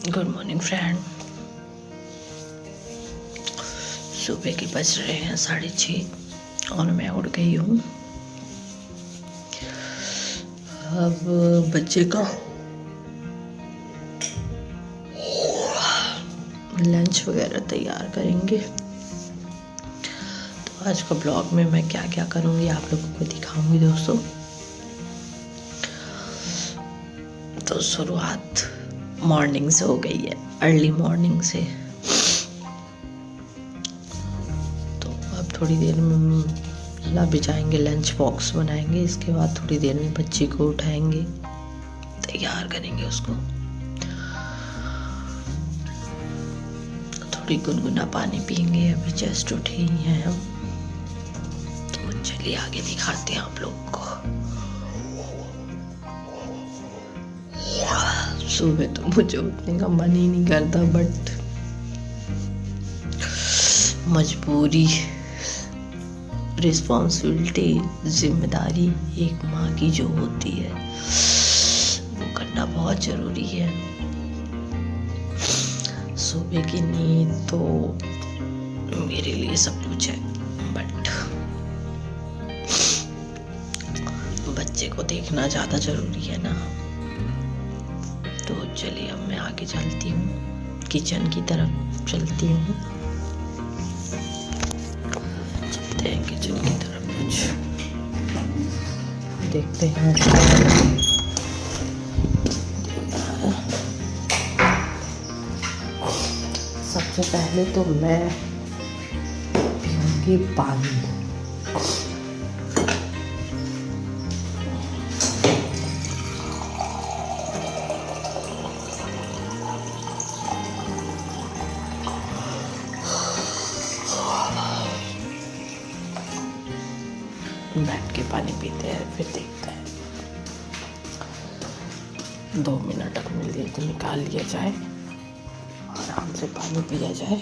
Good morning friend. सुबह के बज रहे हैं 6:30 और मैं उठ गई हूँ। अब बच्चे का लंच वगैरह तैयार करेंगे। तो आज का ब्लॉग में मैं क्या क्या करूँगी आप लोगों को दिखाऊंगी दोस्तों। तो शुरुआत मॉर्निंग से हो गई है, अर्ली मॉर्निंग से। तो अब थोड़ी देर में ला बिछाएंगे, लंच बॉक्स बनाएंगे। इसके बाद थोड़ी देर में बच्ची को उठाएंगे, तैयार करेंगे उसको। थोड़ी गुनगुना पानी पियेंगे, अभी जस्ट उठे ही हैं हम। तो चलिए आगे दिखाते हैं आप लोगों को। सुबह तो मुझे उठने का मन ही नहीं करता, बट मजबूरी, रिस्पॉन्सिबिलिटी, जिम्मेदारी एक माँ की जो होती है वो करना बहुत जरूरी है। सुबह की नींद तो मेरे लिए सब कुछ है, बट बच्चे को देखना ज़्यादा जरूरी है ना। तो चलिए अब मैं आगे चलती हूँ, किचन की तरफ चलती हूँ। चलते हैं किचन की तरफ, कुछ देखते हैं। सबसे पहले तो मैं पीऊँगी पानी। बैठ के पानी पीते हैं, फिर देखते हैं। 2 मिनट अगर मिल जाए तो निकाल लिया जाए, आराम से पानी पिया जाए।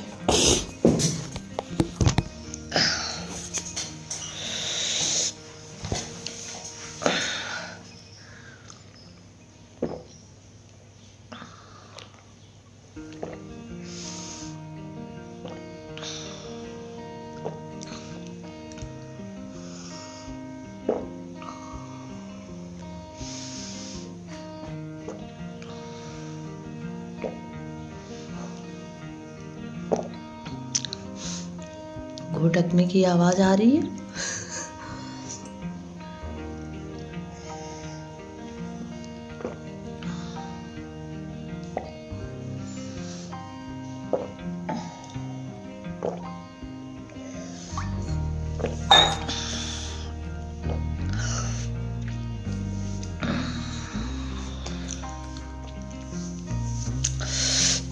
घुटकने की आवाज आ रही है।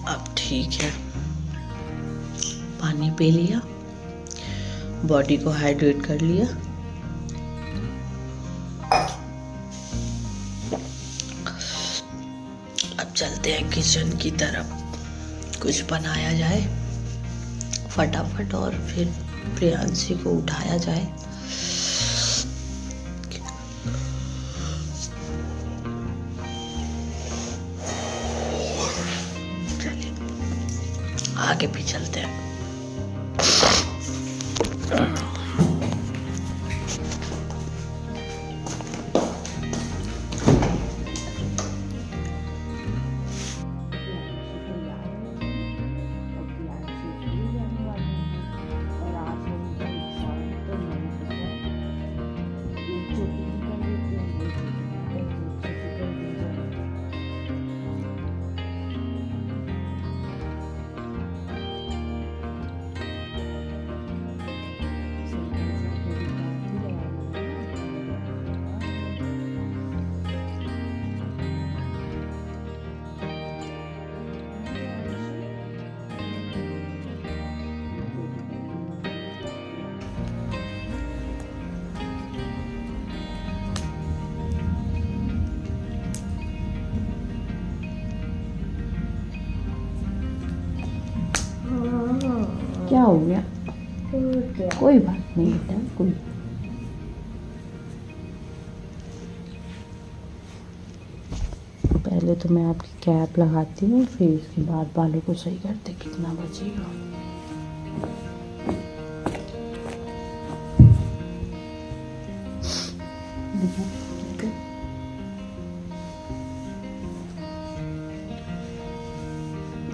अब ठीक है, पानी पी लिया, बॉडी को हाइड्रेट कर लिया। अब चलते हैं किचन की तरफ, कुछ बनाया जाए फटाफट और फिर प्रियांशी को उठाया जाए। चलिए आगे भी चलते हैं। क्या हो गया? कोई बात नहीं बेटा, कोई पहले तो मैं आपकी कैप लगाती हूँ, फिर इसके बाद बालों को सही करते। कितना बचेगा?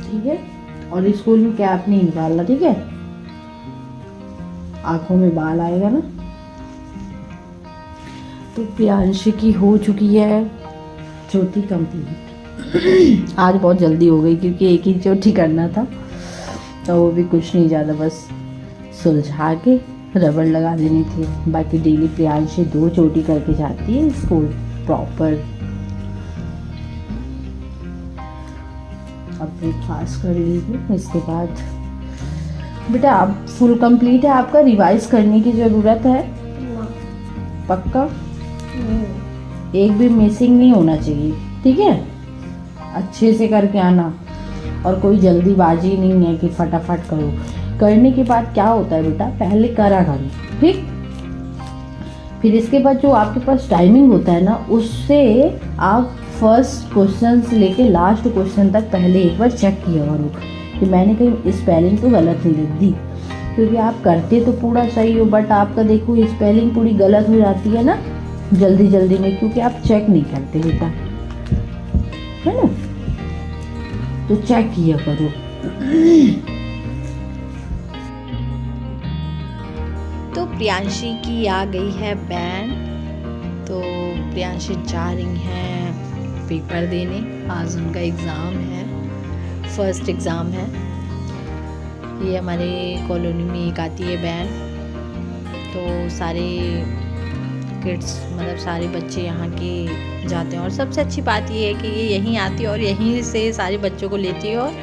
ठीक है, और स्कूल में कैप नहीं निकालना, ठीक है? आंखों में बाल आएगा ना। तो प्रियांशी की हो चुकी है चोटी कंप्लीट। आज बहुत जल्दी हो गई क्योंकि एक ही चोटी करना था, तो वो भी कुछ नहीं ज़्यादा, बस सुलझा के रबड़ लगा देनी थी। बाकी डेली प्रियांशी 2 चोटी करके जाती है स्कूल प्रॉपर। अब ब्रेकफास्ट कर लीजिए, इसके बाद बेटा आप फुल कंप्लीट है, आपका रिवाइज करने की ज़रूरत है। पक्का? एक भी मिसिंग नहीं होना चाहिए, ठीक है? अच्छे से करके आना, और कोई जल्दीबाजी नहीं है कि फटाफट करो। करने के बाद क्या होता है बेटा, पहले करा करो, ठीक? फिर इसके बाद जो आपके पास टाइमिंग होता है ना, उससे आप फर्स्ट क्वेश्चन से लेके लास्ट क्वेश्चन तक पहले एक बार चेक किया करो कि मैंने कहीं स्पेलिंग तो गलत नहीं लिख दी। क्योंकि आप करते तो पूरा सही हो, बट आपका देखो स्पेलिंग पूरी गलत हो जाती है ना जल्दी जल्दी में, क्योंकि आप चेक नहीं करते बेटा, है ना? तो चेक किया करो। तो प्रियांशी की आ गई है बैन, तो प्रियांशी जा रही हैं पेपर देने। आज उनका एग्ज़ाम है, फर्स्ट एग्ज़ाम है। ये हमारे कॉलोनी में एक आती है बैन, तो सारे किड्स मतलब सारे बच्चे यहाँ के जाते हैं। और सबसे अच्छी बात ये है कि ये यहीं आती है और यहीं से सारे बच्चों को लेती है और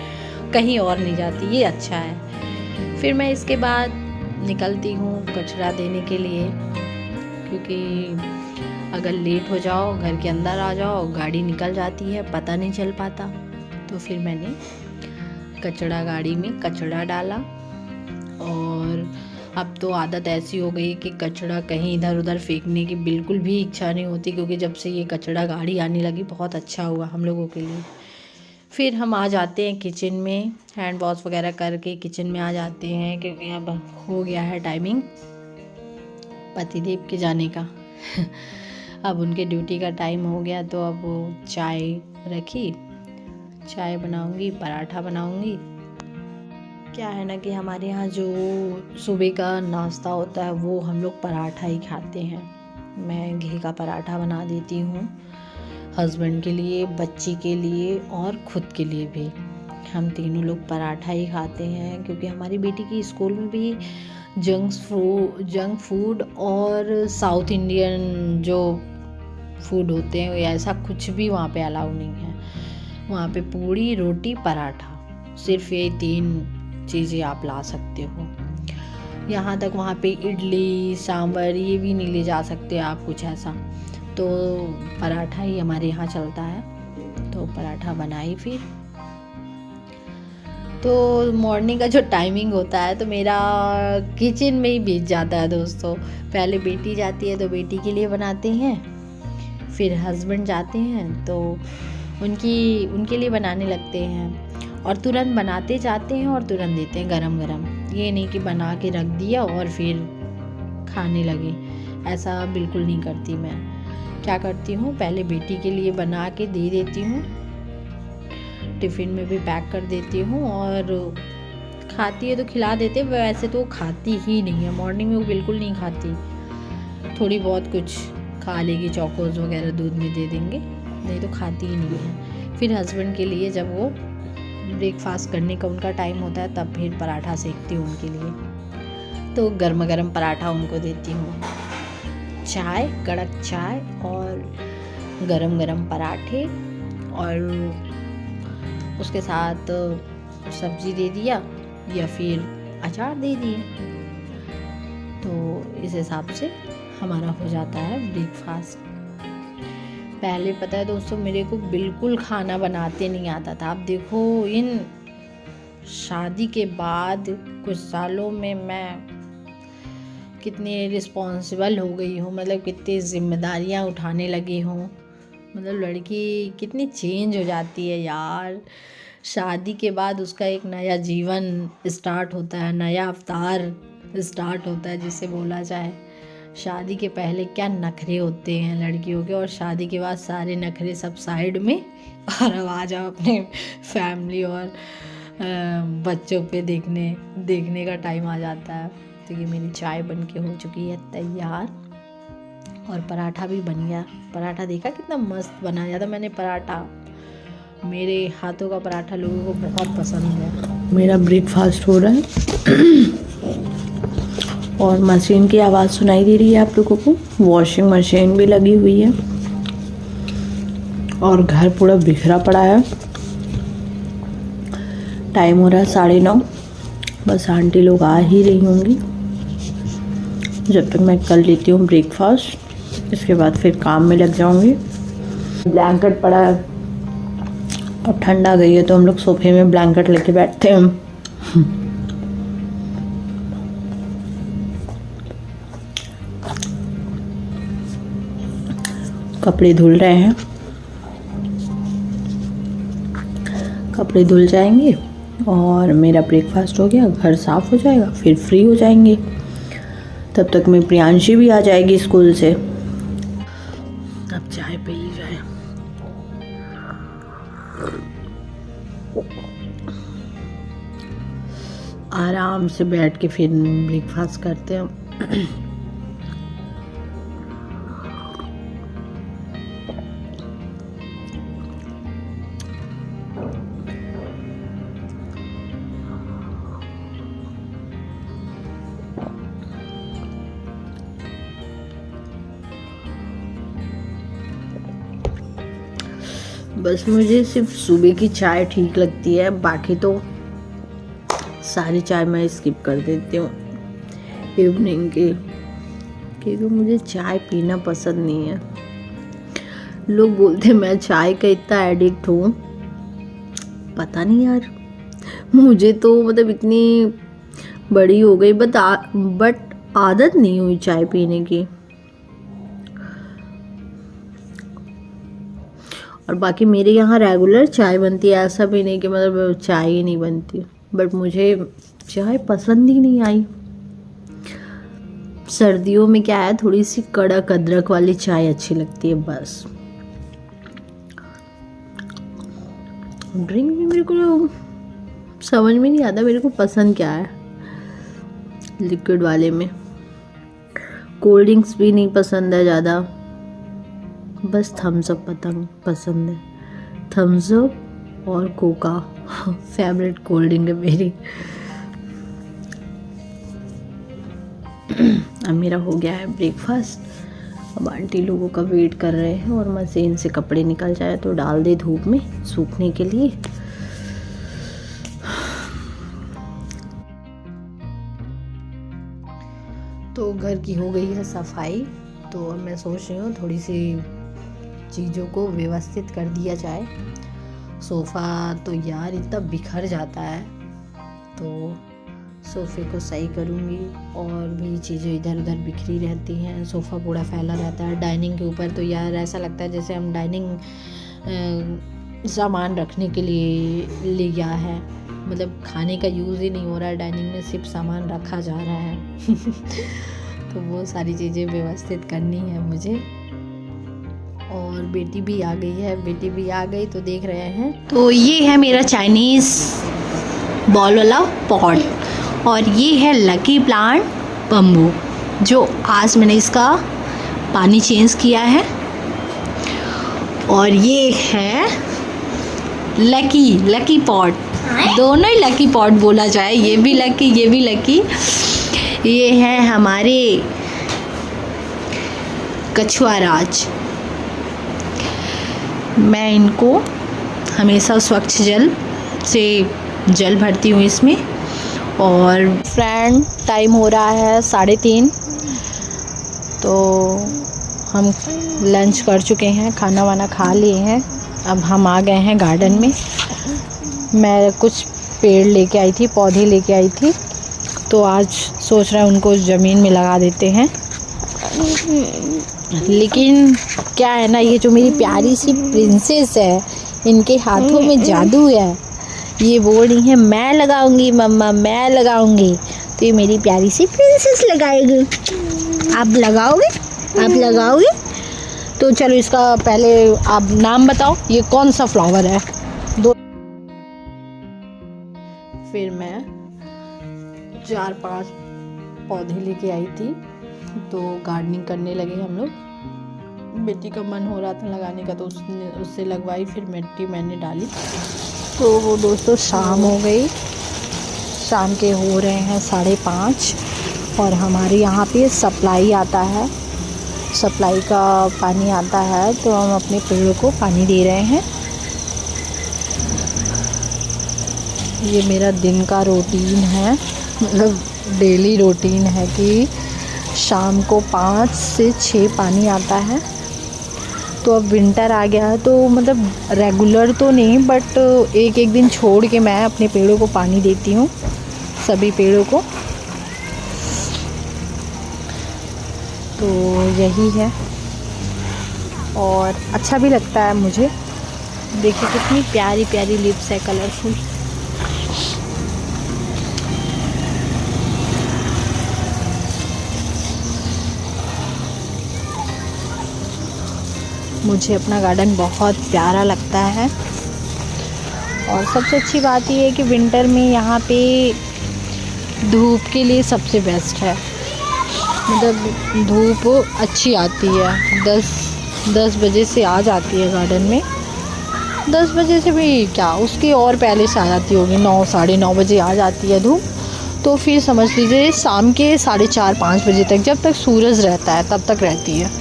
कहीं और नहीं जाती, ये अच्छा है। फिर मैं इसके बाद निकलती हूँ कचरा देने के लिए, क्योंकि अगर लेट हो जाओ, घर के अंदर आ जाओ, गाड़ी निकल जाती है, पता नहीं चल पाता। तो फिर मैंने कचरा गाड़ी में कचरा डाला। और अब तो आदत ऐसी हो गई कि कचरा कहीं इधर उधर फेंकने की बिल्कुल भी इच्छा नहीं होती, क्योंकि जब से ये कचरा गाड़ी आने लगी बहुत अच्छा हुआ हम लोगों के लिए। फिर हम आ जाते हैं किचन में, हैंड वॉश वगैरह करके किचन में आ जाते हैं, क्योंकि अब हो गया है टाइमिंग पतिदेव के जाने का। अब उनके ड्यूटी का टाइम हो गया, तो अब वो चाय रखी, चाय बनाऊंगी, पराठा बनाऊंगी। क्या है ना कि हमारे यहाँ जो सुबह का नाश्ता होता है वो हम लोग पराठा ही खाते हैं। मैं घी का पराठा बना देती हूँ हस्बैंड के लिए, बच्ची के लिए और ख़ुद के लिए भी। हम तीनों लोग पराठा ही खाते हैं, क्योंकि हमारी बेटी की स्कूल में भी जंक फूड और साउथ इंडियन जो फूड होते हैं ऐसा कुछ भी वहाँ पे अलाउ नहीं है। वहाँ पे पूड़ी, रोटी, पराठा, सिर्फ ये 3 चीज़ें आप ला सकते हो। यहाँ तक वहाँ पे इडली सांभर ये भी नहीं ले जा सकते आप, कुछ ऐसा। तो पराठा ही हमारे यहाँ चलता है, तो पराठा बनाई। फिर तो मॉर्निंग का जो टाइमिंग होता है तो मेरा किचन में ही बीत जाता है दोस्तों। पहले बेटी जाती है तो बेटी के लिए बनाते हैं, फिर हस्बैंड जाते हैं तो उनके लिए बनाने लगते हैं, और तुरंत बनाते जाते हैं और तुरंत देते हैं गरम गरम। ये नहीं कि बना के रख दिया और फिर खाने लगे, ऐसा बिल्कुल नहीं करती मैं। क्या करती हूँ, पहले बेटी के लिए बना के दे देती हूँ, टिफ़िन में भी पैक कर देती हूँ, और खाती है तो खिला देते। वैसे तो खाती ही नहीं है, मॉर्निंग में वो बिल्कुल नहीं खाती। थोड़ी बहुत कुछ खा लेगी, चॉकोज वगैरह दूध में दे देंगे, नहीं तो खाती ही नहीं है। फिर हस्बैंड के लिए जब वो ब्रेकफास्ट करने का उनका टाइम होता है तब फिर पराठा सेकती हूँ उनके लिए। तो गर्मा गर्म पराठा उनको देती हूँ, चाय, कड़क चाय और गरम गरम पराठे, और उसके साथ सब्जी दे दिया या फिर अचार दे दिए। तो इस हिसाब से हमारा हो जाता है ब्रेकफास्ट। पहले पता है दोस्तों, मेरे को बिल्कुल खाना बनाते नहीं आता था। अब देखो इन शादी के बाद कुछ सालों में मैं कितनी रिस्पॉन्सिबल हो गई हूँ, मतलब कितनी जिम्मेदारियाँ उठाने लगी हूँ। मतलब लड़की कितनी चेंज हो जाती है यार। शादी के बाद उसका एक नया जीवन स्टार्ट होता है, नया अवतार स्टार्ट होता है जिसे बोला जाए। शादी के पहले क्या नखरे होते हैं लड़कियों के, और शादी के बाद सारे नखरे सब साइड में, और अब आ जाओ अपने फैमिली और बच्चों पे देखने का टाइम आ जाता है। तो ये मेरी चाय बन के हो चुकी है तैयार, और पराठा भी बन गया। पराठा देखा कितना मस्त बनाया था मैंने पराठा। मेरे हाथों का पराठा लोगों को बहुत पसंद है। मेरा ब्रेकफास्ट हो रहा है और मशीन की आवाज़ सुनाई दे रही है आप लोगों को। वॉशिंग मशीन भी लगी हुई है और घर पूरा बिखरा पड़ा है। टाइम हो रहा है 9:30। बस आंटी लोग आ ही रही होंगी। जब तक मैं कर लेती हूँ ब्रेकफास्ट, इसके बाद फिर काम में लग जाऊंगी। ब्लैंकेट पड़ा है, अब ठंड आ गई है तो हम लोग सोफे में ब्लैंकेट लेके बैठते हैं। कपड़े धुल रहे हैं, कपड़े धुल जाएंगे और मेरा ब्रेकफास्ट हो गया, घर साफ हो जाएगा, फिर फ्री हो जाएंगे। तब तक में प्रियांशी भी आ जाएगी स्कूल से। अब चाय पी ली जाए। आराम से बैठ के फिर ब्रेकफास्ट करते हैं। बस मुझे सिर्फ सुबह की चाय ठीक लगती है, बाकी तो सारी चाय मैं स्किप कर देती हूँ इवनिंग की, क्योंकि मुझे चाय पीना पसंद नहीं है। लोग बोलते हैं मैं चाय का इतना एडिक्ट हूँ, पता नहीं यार, मुझे तो मतलब इतनी बड़ी हो गई बट आदत नहीं हुई चाय पीने की। और बाकी मेरे यहाँ रेगुलर चाय बनती है, ऐसा भी नहीं कि मतलब चाय ही नहीं बनती, बट मुझे चाय पसंद ही नहीं आई। सर्दियों में क्या है, थोड़ी सी कड़क अदरक वाली चाय अच्छी लगती है बस। ड्रिंक भी मेरे को समझ में नहीं आता मेरे को पसंद क्या है लिक्विड वाले में। कोल्ड ड्रिंक्स भी नहीं पसंद है ज़्यादा, बस थम्स अप पसंद है। थम्स अप और कोका फेवरेट कोल्ड ड्रिंक है मेरी। अब मेरा हो गया है ब्रेकफास्ट। अब आंटी लोगों का वेट कर रहे हैं और मशीन से कपड़े निकल जाए तो डाल दे धूप में सूखने के लिए। तो घर की हो गई है सफाई, तो अब मैं सोच रही हूँ थोड़ी सी चीज़ों को व्यवस्थित कर दिया जाए। सोफ़ा तो यार इतना बिखर जाता है, तो सोफ़े को सही करूँगी। और भी चीज़ें इधर उधर बिखरी रहती हैं, सोफ़ा पूरा फैला रहता है। डाइनिंग के ऊपर तो यार ऐसा लगता है जैसे हम डाइनिंग सामान रखने के लिए ले गया है, मतलब खाने का यूज़ ही नहीं हो रहा है, डाइनिंग में सिर्फ सामान रखा जा रहा है। तो वो सारी चीज़ें व्यवस्थित करनी है मुझे। और बेटी भी आ गई है, बेटी भी आ गई तो देख रहे हैं। तो ये है मेरा चाइनीज़ बॉल वाला पॉट, और ये है लकी प्लांट बम्बू, जो आज मैंने इसका पानी चेंज किया है। और ये है लकी पॉट, दोनों ही लकी पॉट बोला जाए, ये भी लकी ये भी लकी। ये है हमारे कछुआ राज। मैं इनको हमेशा स्वच्छ जल से जल भरती हूँ इसमें। और फ्रेंड टाइम हो रहा है 3:30, तो हम लंच कर चुके हैं, खाना वाना खा लिए हैं। अब हम आ गए हैं गार्डन में। मैं कुछ पेड़ लेके आई थी, पौधे लेके आई थी, तो आज सोच रहे हैं उनको ज़मीन में लगा देते हैं। लेकिन क्या है ना, ये जो मेरी प्यारी सी प्रिंसेस है, इनके हाथों में जादू है। ये बोल रही है मैं लगाऊंगी मम्मा, मैं लगाऊंगी। तो ये मेरी प्यारी सी प्रिंसेस लगाएगी। आप लगाओगे? आप लगाओगे? तो चलो इसका पहले आप नाम बताओ, ये कौन सा फ्लावर है? दो। फिर मैं 4-5 पौधे लेके आई थी, तो गार्डनिंग करने लगे हम लोग। बेटी का मन हो रहा था लगाने का, तो उससे लगवाई, फिर मिट्टी मैंने डाली। तो वो दोस्तों शाम हो गई, शाम के हो रहे हैं 5:30, और हमारे यहाँ पे सप्लाई आता है, सप्लाई का पानी आता है, तो हम अपने पेड़ों को पानी दे रहे हैं। ये मेरा दिन का रूटीन है, मतलब डेली रूटीन है कि शाम को 5 से 6 पानी आता है। तो अब विंटर आ गया है, तो मतलब रेगुलर तो नहीं, बट एक दिन छोड़ के मैं अपने पेड़ों को पानी देती हूँ, सभी पेड़ों को। तो यही है, और अच्छा भी लगता है मुझे। देखिए कितनी प्यारी प्यारी लिप्स है, कलरफुल। मुझे अपना गार्डन बहुत प्यारा लगता है। और सबसे अच्छी बात ये है कि विंटर में यहाँ पे धूप के लिए सबसे बेस्ट है, मतलब धूप अच्छी आती है। 10 बजे से आ जाती है गार्डन में, 10 बजे से भी क्या, उसके और पहले से आ जाती होगी, 9 साढ़े 9 बजे आ जाती है धूप। तो फिर समझ लीजिए शाम के 4:30-5 बजे तक, जब तक सूरज रहता है तब तक रहती है।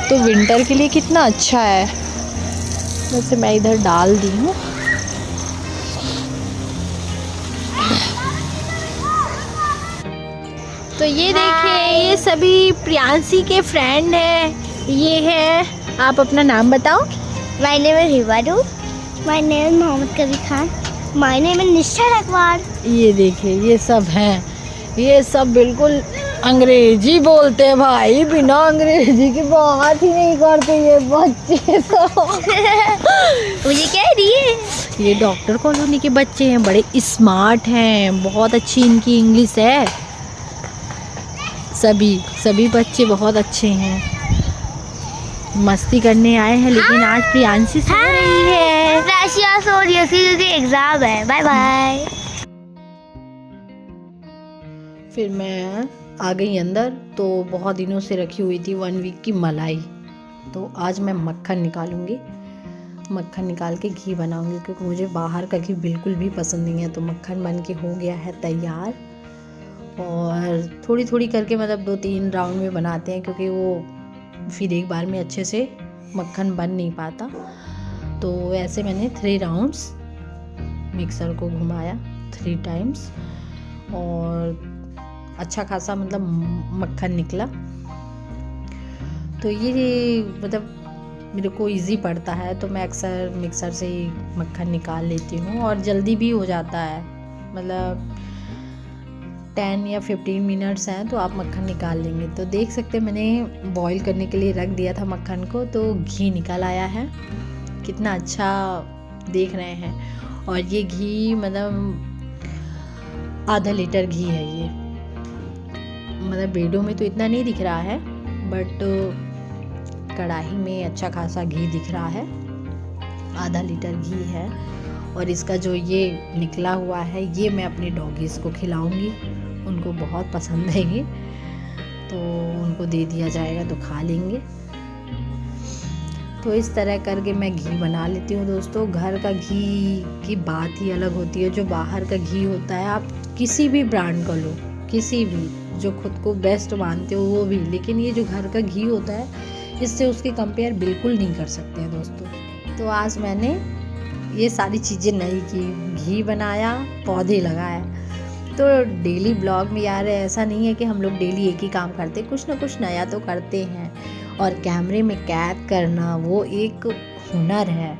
तो विंटर के लिए कितना अच्छा है। वैसे मैं इधर डाल दी हूँ। तो ये देखिए, ये सभी प्रियांशी के फ्रेंड हैं। ये है, आप अपना नाम बताओ। My name is Rivadu. My name is Mohammad Kabir Khan. My name is निश्चल अखबार. ये देखिए, ये सब हैं, ये सब बिल्कुल अंग्रेजी बोलते हैं भाई, बिना अंग्रेजी की बात ही नहीं करते ये बच्चे तो। मुझे कह रही है, ये डॉक्टर कॉलोनी के बच्चे हैं, बड़े स्मार्ट हैं, बहुत अच्छी इनकी इंग्लिश है। सभी बच्चे बहुत अच्छे हैं, मस्ती करने आए हैं। लेकिन आज प्रियांशी सो रही है। रशिया सो रही है क्योंकि एग्जाम है। Bye bye. फिर मैं आ गई अंदर, तो बहुत दिनों से रखी हुई थी 1 वीक की मलाई, तो आज मैं मक्खन निकालूंगी। मक्खन निकाल के घी बनाऊंगी, क्योंकि मुझे बाहर का घी बिल्कुल भी पसंद नहीं है। तो मक्खन बन के हो गया है तैयार, और थोड़ी थोड़ी करके मतलब 2-3 राउंड में बनाते हैं, क्योंकि वो फिर एक बार में अच्छे से मक्खन बन नहीं पाता। तो ऐसे मैंने 3 राउंड्स मिक्सर को घुमाया 3 टाइम्स, और अच्छा खासा मतलब मक्खन निकला। तो ये मतलब मेरे को इजी पड़ता है, तो मैं अक्सर मिक्सर से ही मक्खन निकाल लेती हूँ, और जल्दी भी हो जाता है। मतलब 10 या 15 मिनट्स हैं तो आप मक्खन निकाल लेंगे। तो देख सकते हैं, मैंने बॉईल करने के लिए रख दिया था मक्खन को, तो घी निकल आया है। कितना अच्छा देख रहे हैं। और ये घी मतलब आधा लीटर घी है ये, मतलब वीडियो में तो इतना नहीं दिख रहा है, बट कढ़ाई में अच्छा खासा घी दिख रहा है। आधा लीटर घी है, और इसका जो ये निकला हुआ है, ये मैं अपने डॉगीज़ को खिलाऊंगी, उनको बहुत पसंद है ये, तो उनको दे दिया जाएगा तो खा लेंगे। तो इस तरह करके मैं घी बना लेती हूँ दोस्तों। घर का घी की बात ही अलग होती है। जो बाहर का घी होता है, आप किसी भी ब्रांड का लो, किसी भी जो खुद को बेस्ट मानते हो वो भी, लेकिन ये जो घर का घी होता है, इससे उसके कंपेयर बिल्कुल नहीं कर सकते हैं दोस्तों। तो आज मैंने ये सारी चीज़ें नहीं की, घी बनाया, पौधे लगाया। तो डेली ब्लॉग में यार ऐसा नहीं है कि हम लोग डेली एक ही काम करते, कुछ ना कुछ नया तो करते हैं। और कैमरे में कैद करना वो एक हुनर है,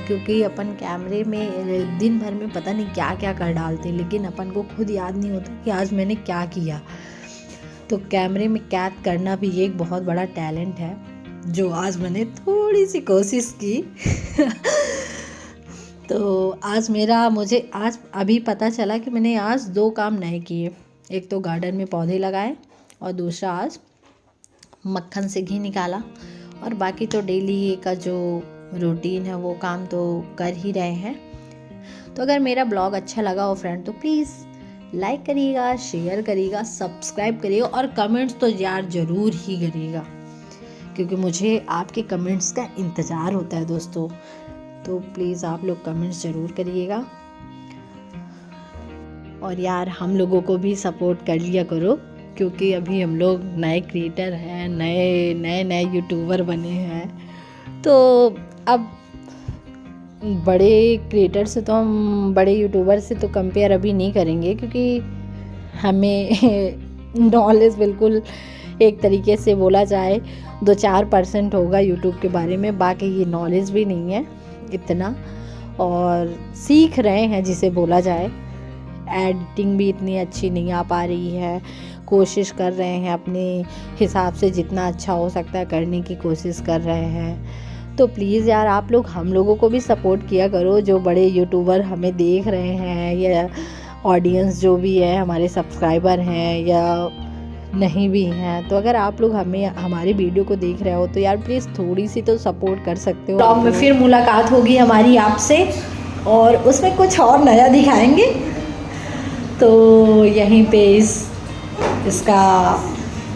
क्योंकि अपन कैमरे में दिन भर में पता नहीं क्या क्या कर डालते हैं, लेकिन अपन को खुद याद नहीं होता कि आज मैंने क्या किया। तो कैमरे में कैद करना भी एक बहुत बड़ा टैलेंट है, जो आज मैंने थोड़ी सी कोशिश की। तो आज मुझे आज अभी पता चला कि मैंने आज 2 काम नए किए। एक तो गार्डन में पौधे लगाए और दूसरा आज मक्खन से घी निकाला। और बाकी तो डेली का जो रूटीन है वो काम तो कर ही रहे हैं। तो अगर मेरा ब्लॉग अच्छा लगा हो फ्रेंड तो प्लीज़ लाइक करिएगा, शेयर करिएगा, सब्सक्राइब करिएगा और कमेंट्स तो यार ज़रूर ही करिएगा, क्योंकि मुझे आपके कमेंट्स का इंतज़ार होता है दोस्तों। तो प्लीज़ आप लोग कमेंट्स ज़रूर करिएगा। और यार हम लोगों को भी सपोर्ट कर लिया करो, क्योंकि अभी हम लोग नए क्रिएटर हैं, नए यूट्यूबर बने हैं। तो अब बड़े क्रिएटर से तो हम बड़े यूट्यूबर से तो कंपेयर अभी नहीं करेंगे, क्योंकि हमें नॉलेज बिल्कुल एक तरीके से बोला जाए 2-4% होगा यूट्यूब के बारे में, बाकी ये नॉलेज भी नहीं है इतना। और सीख रहे हैं जिसे बोला जाए। एडिटिंग भी इतनी अच्छी नहीं आ पा रही है, कोशिश कर रहे हैं अपने हिसाब से जितना अच्छा हो सकता है करने की कोशिश कर रहे हैं। तो प्लीज़ यार आप लोग हम लोगों को भी सपोर्ट किया करो, जो बड़े यूट्यूबर हमें देख रहे हैं या ऑडियंस जो भी है, हमारे सब्सक्राइबर हैं या नहीं भी हैं। तो अगर आप लोग हमारी वीडियो को देख रहे हो तो यार प्लीज़ थोड़ी सी तो सपोर्ट कर सकते हो। ब्लॉग में फिर मुलाकात होगी हमारी आपसे और उसमें कुछ और नया दिखाएंगे। तो यहीं पे इसका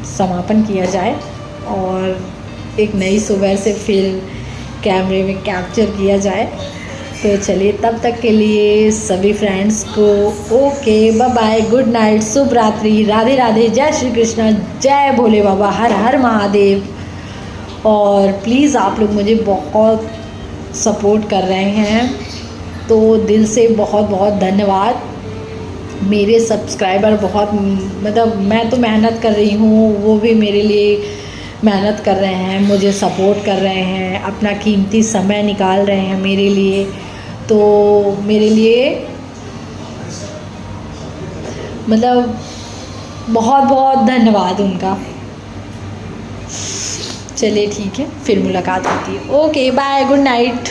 समापन किया जाए और एक नई सुबह से फिर कैमरे में कैप्चर किया जाए। तो चलिए तब तक के लिए सभी फ्रेंड्स को okay, bye bye, good night, शुभ रात्रि, राधे राधे, जय श्री कृष्ण, जय भोले बाबा, हर हर महादेव। और प्लीज़ आप लोग मुझे बहुत सपोर्ट कर रहे हैं, तो दिल से बहुत बहुत धन्यवाद। मेरे सब्सक्राइबर बहुत, मतलब मैं तो मेहनत कर रही हूँ, वो भी मेरे लिए मेहनत कर रहे हैं, मुझे सपोर्ट कर रहे हैं, अपना कीमती समय निकाल रहे हैं मेरे लिए। तो मेरे लिए मतलब बहुत बहुत धन्यवाद उनका। चलिए ठीक है, फिर मुलाकात होती है। Okay bye, good night.